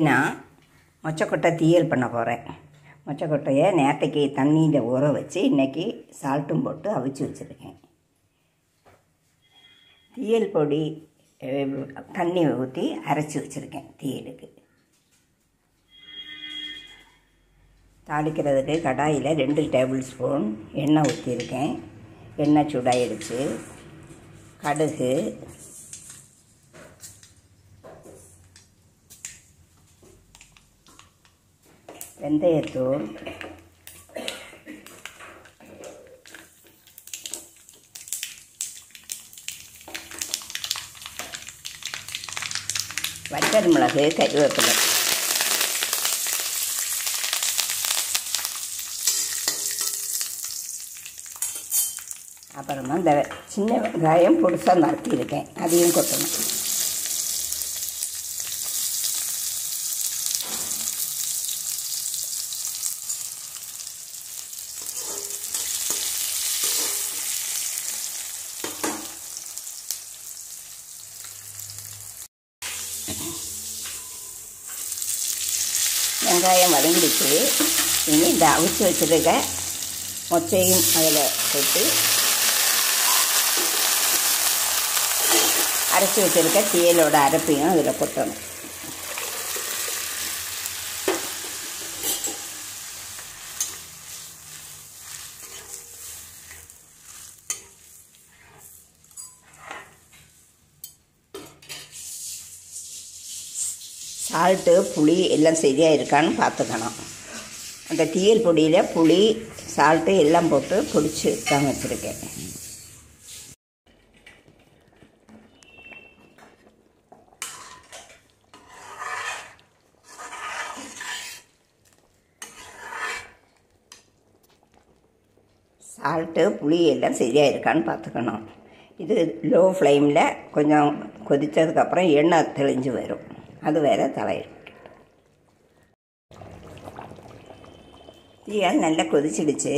நான் மொச்சக்கொட்டை தீயல் பண்ண போகிறேன். மொச்சக்கொட்டையை நேற்றைக்கு தண்ணியில் ஊற வச்சு இன்றைக்கி சால்ட்டும் போட்டு அவிச்சு வச்சுருக்கேன். தீயல் பொடி தண்ணி ஊற்றி அரைச்சி வச்சுருக்கேன் தீயலுக்கு. தாளிக்கிறதுக்கு கடாயில் 2 டேபிள் ஸ்பூன் எண்ணெய் ஊற்றிருக்கேன். எண்ணெய் சூடாயிடுச்சு. கடுகு, வெந்தயத்தூள், வத்தல் மிளகு, கருவேப்பிலை, அப்புறமா இந்த சின்ன வெங்காயம் பொடிசாக நறுக்கியிருக்கேன், அதையும் கொட்டணும். வெங்காயம் வதங்கிடுச்சு. இனி இந்த அவிச்சு வச்சுருக்க மொச்சையும் அதில் போட்டு அரைச்சி வச்சுருக்க தீயலோட அரைப்பையும் அதில் கொட்டணும். சால்ட்டு, புளி எல்லாம் சரியாக இருக்கான்னு பார்த்துக்கணும். அந்த தீயல் பொடியில் புளி, சால்ட்டு எல்லாம் போட்டு பொடிச்சு தான் வச்சுருக்கேன். சால்ட்டு, புளி எல்லாம் சரியாக இருக்கான்னு பார்த்துக்கணும். இது லோ ஃப்ளேமில் கொஞ்சம் கொதித்ததுக்கப்புறம் எண்ணெய் தெளிஞ்சு வரும். அது வேறு தலையிடும். தீயால் நல்லா கொதிச்சிடுச்சு.